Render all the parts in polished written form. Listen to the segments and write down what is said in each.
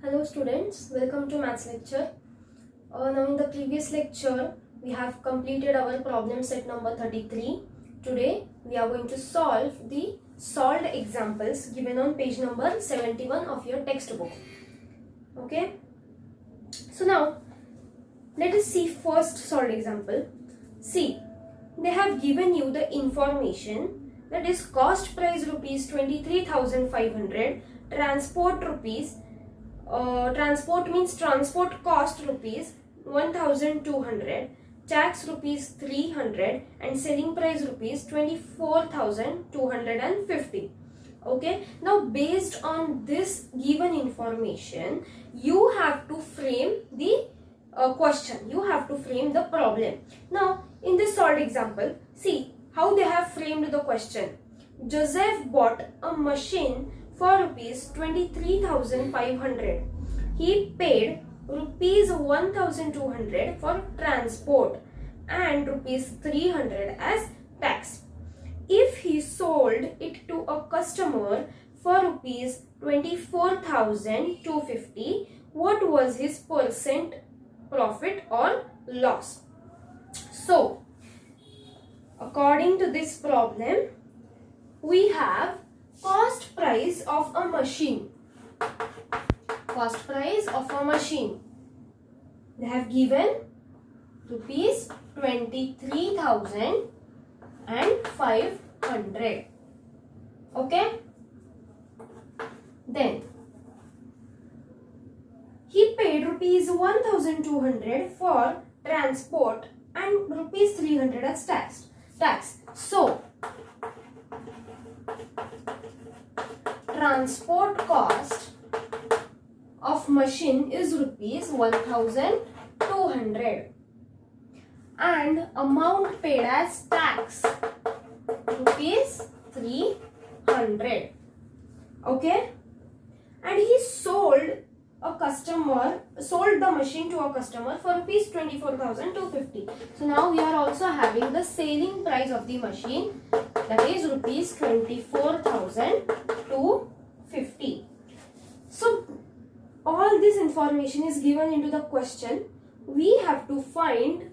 Hello students, welcome to maths lecture. Now in the previous lecture we have completed our problem set number 33. Today we are going to solve the solved examples given on page number 71 of your textbook. Okay. So now let us see first solved example. See, they have given you the information that is cost price rupees 23,500, transport rupees transport means transport cost rupees 1,200, tax rupees 300 and selling price rupees 24,250. Okay, now based on this given information you have to frame the question, you have to frame the problem. Now in this solved example, see how they have framed the question. Joseph bought a machine for rupees 23,500. He paid rupees 1,200 for transport and rupees 300 as tax. If he sold it to a customer for rupees 24,250, what was his percent profit or loss? So, according to this problem, we have cost price of a machine. Cost price of a machine. They have given rupees 23,500. Okay. Then he paid rupees 1,200 for transport and rupees 300 as tax. So transport cost of machine is rupees 1,200 and amount paid as tax rupees 300. Okay, and he sold the machine to a customer for rupees 24,250. So now we are also having the selling price of the machine, that is rupees 24,250. So all this information is given into the question. We have to find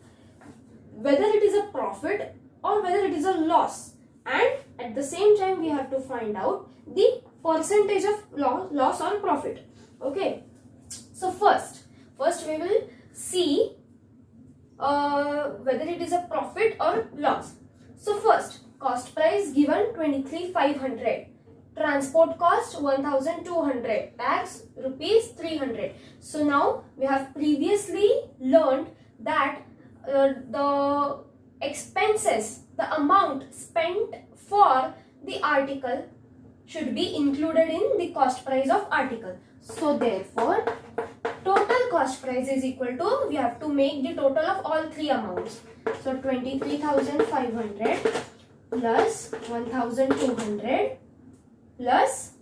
whether it is a profit or whether it is a loss, and at the same time we have to find out the percentage of loss or profit. Okay, so first we will see whether it is a profit or loss. So first, cost price given 23,500, transport cost 1,200, tax rupees 300. So now we have previously learned that the expenses, the amount spent for the article should be included in the cost price of article. So therefore total cost price is equal to, we have to make the total of all three amounts. So 23,500 plus 1,200 plus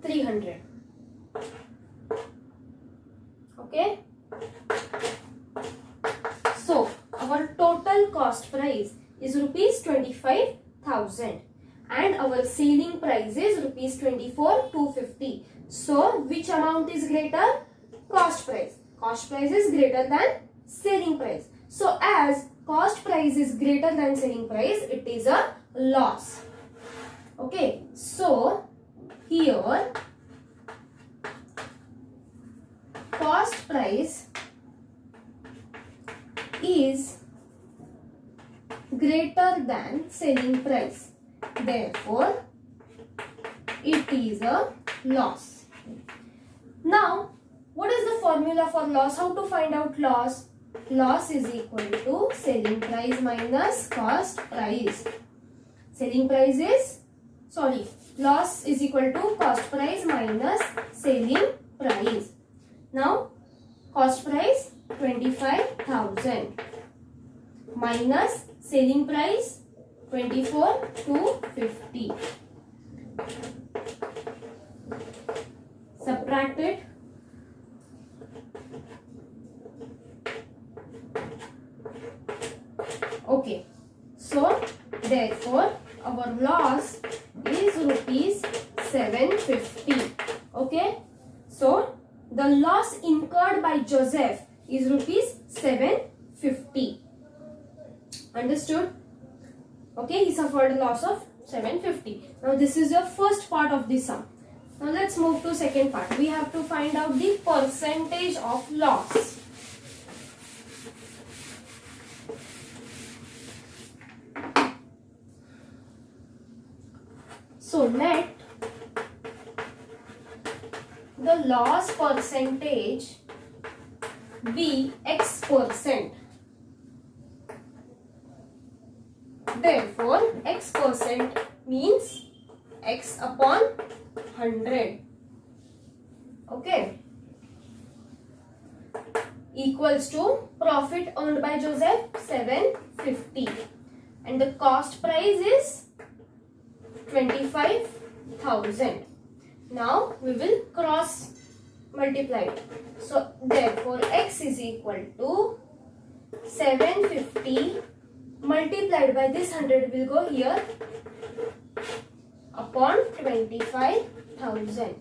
300. Okay. So our total cost price is rupees 25,000 and our selling price is rupees 24,250. So which amount is greater? Cost price. Cost price is greater than selling price. So as cost price is greater than selling price, it is a loss. Okay. So here cost price is greater than selling price. Therefore, it is a loss. Now, what is the formula for loss? How to find out loss? Loss is equal to selling price minus cost price. Loss is equal to cost price minus selling price. Now, cost price 25,000 minus selling price 24,250. Subtract it. Therefore, our loss is rupees 750. Okay. So, the loss incurred by Joseph is rupees 750. Understood? Okay, he suffered a loss of 750. Now, this is your first part of the sum. Now, let's move to second part. We have to find out the percentage of loss. So, let the loss percentage be X%. Therefore, X% means X upon 100. Okay. Equals to profit earned by Joseph 750. And the cost price is 25,000. Now we will cross multiply it. So therefore X is equal to 750 multiplied by this 100 will go here upon 25,000.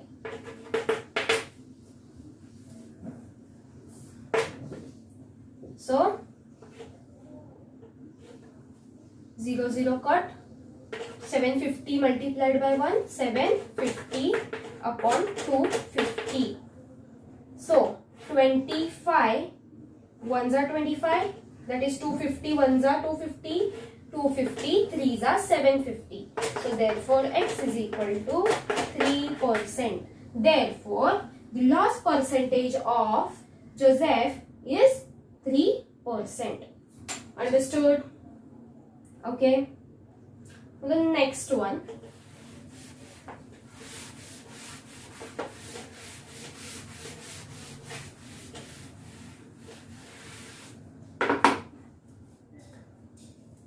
So 0 cut. 750 multiplied by 1, 750 upon 250. So 25 ones are 25, that is 250 ones are 250, 250 threes are 750. So therefore X is equal to 3%. Therefore the loss percentage of Joseph is 3%. Understood? Okay. The next one.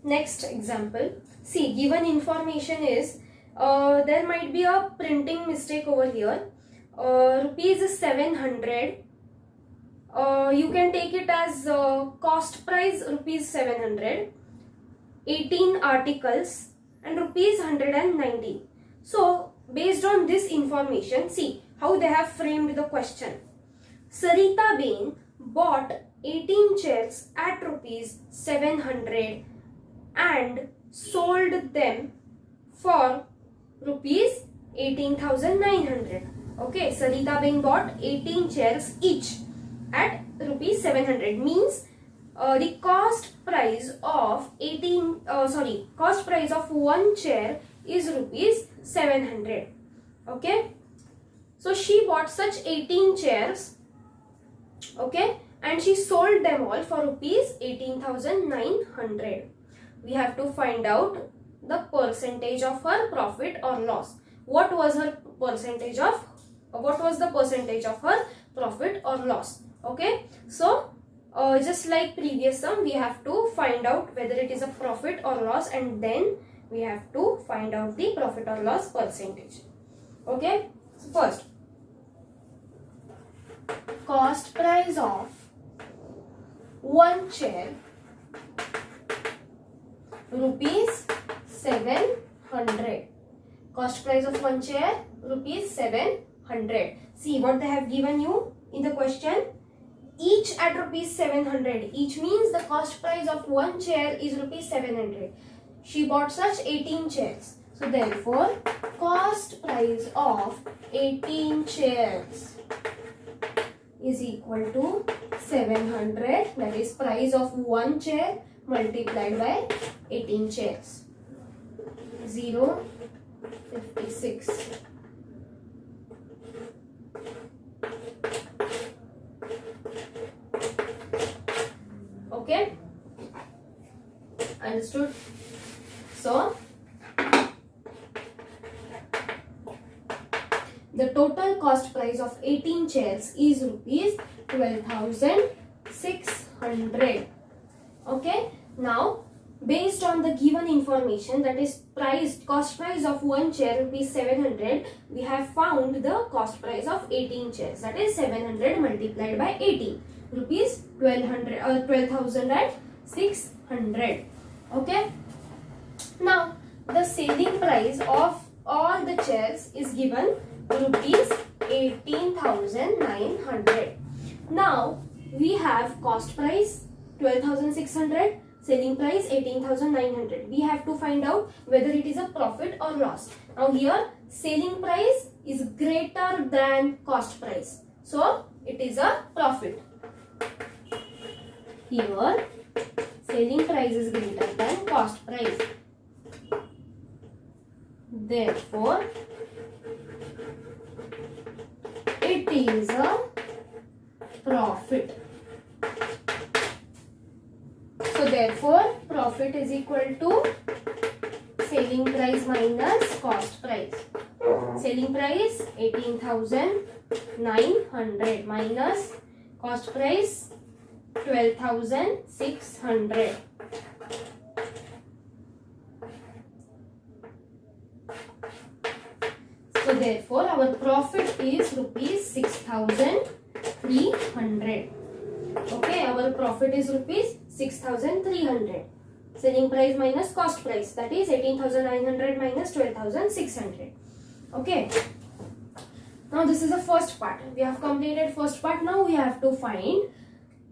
Next example. See, given information is there might be a printing mistake over here. Rupees 700. You can take it as cost price rupees 700. 18 articles and rupees 190. So based on this information, see how they have framed the question. Sarita Bain bought 18 chairs at rupees 700 and sold them for rupees 18,900. Okay, Sarita Bain bought 18 chairs each at rupees 700, means the cost price of one chair is rupees 700. Okay, so she bought such 18 chairs, okay, and she sold them all for rupees 18,900. We have to find out the percentage of her profit or loss. What was the percentage of her profit or loss? Okay, so just like previous sum, we have to find out whether it is a profit or loss, and then we have to find out the profit or loss percentage. Okay, so first, cost price of one chair rupees 700. Cost price of one chair rupees 700. See what they have given you in the question. Each at rupees 700. Each means the cost price of one chair is rupees 700. She bought such 18 chairs. So therefore, cost price of 18 chairs is equal to 700. That is price of one chair multiplied by 18 chairs. 0.56. Okay, understood? So the total cost price of 18 chairs is rupees 12,600. Okay, now based on the given information, that is cost price of one chair rupees 700, we have found the cost price of 18 chairs, that is 700 multiplied by 18, rupees 12,600. Okay, Now the selling price of all the chairs is given rupees 18,900. Now we have cost price 12,600, selling price 18,900. We have to find out whether it is a profit or loss. Now here selling price is greater than cost price, so it is a profit. Here selling price is greater than cost price, therefore it is a profit. So therefore profit is equal to selling price minus cost price. Selling price 18,900 minus cost price 12,600. So therefore our profit is rupees 6,300. Okay, our profit is rupees 6,300. Selling price minus cost price, that is 18,900 minus 12,600. Okay. Now this is the first part. We have completed first part. Now we have to find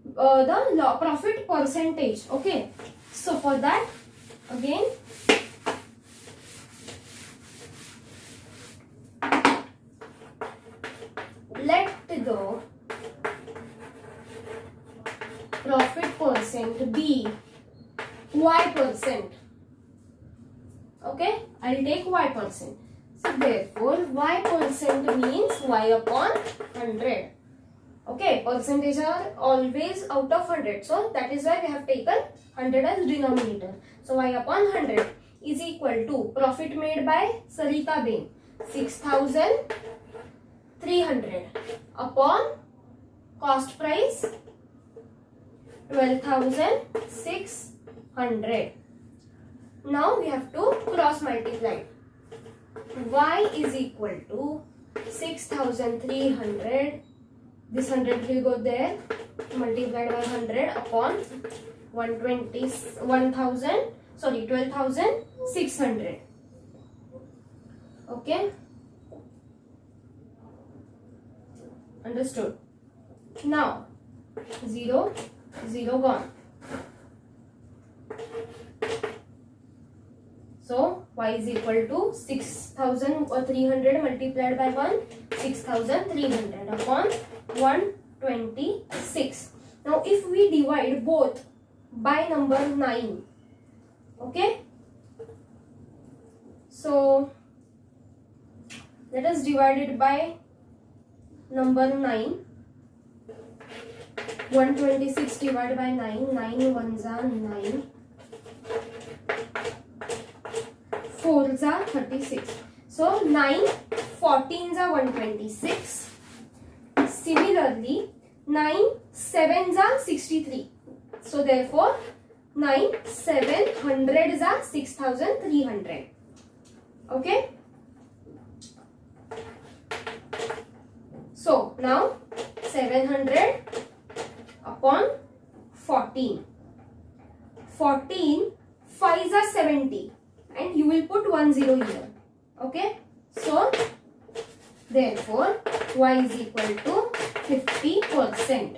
the profit percentage. Okay. So for that, again, let the profit percent be y percent. Okay, I'll take y percent. So therefore y percent means y upon 100. Okay, percentage are always out of 100, so that is why we have taken 100 as denominator. So y upon 100 is equal to profit made by Sarita Ben 6,300 upon cost price 12,600. Now we have to cross multiply. Y is equal to 6,300. This 100 will go there, multiplied by 100 upon 12,600. Okay, understood. Now 0, 0 gone. So y is equal to 6,300 multiplied by 1, 6,300 upon 126. Now if we divide both by number 9, okay, so let us divide it by number 9. 126 divided by 9, 9 ones are 9, 4s are 36. So 9 14s are 126. Similarly, 9 7s are 63. So therefore 9 700s are 6,300. Okay. So now 700 upon 14. 14 5s are 70, and you will put 10 here. Okay. So therefore y is equal to 50%.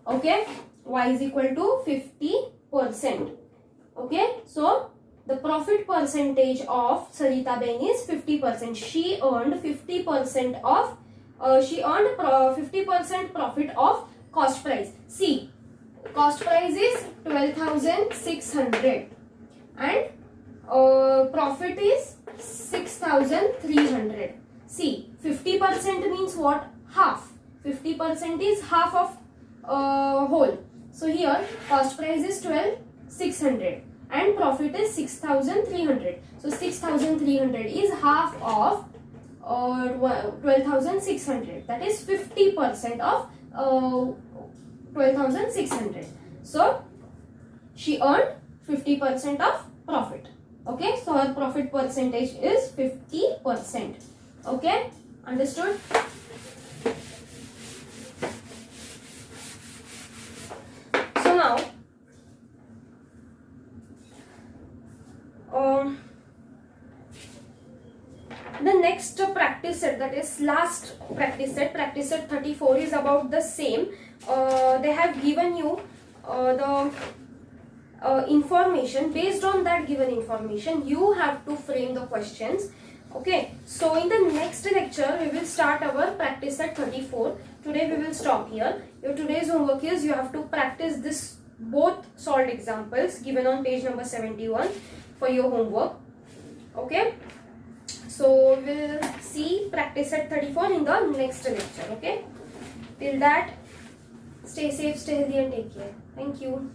Okay. Y is equal to 50%. Okay. So the profit percentage of Sarita Ben is 50%. She earned 50% of 50% profit of cost price. See, cost price is 12,600 and profit is 6,300. See, 50% means what? Half. 50% is half of whole. So here cost price is 12,600 and profit is 6,300. So 6,300 is half of 12,600. That is 50% of 12,600. So she earned 50% of profit. Okay, so her profit percentage is 50%. Okay, understood? So now practice set, that is last practice set 34 is about the same. They have given you the information. Based on that given information, you have to frame the questions. Okay, so in the next lecture we will start our practice set 34. Today we will stop here. Your today's homework is you have to practice this both solved examples given on page number 71 for your homework. Okay, so we'll see practice set 34 in the next lecture. Okay, till that, stay safe, stay healthy and take care. Thank you.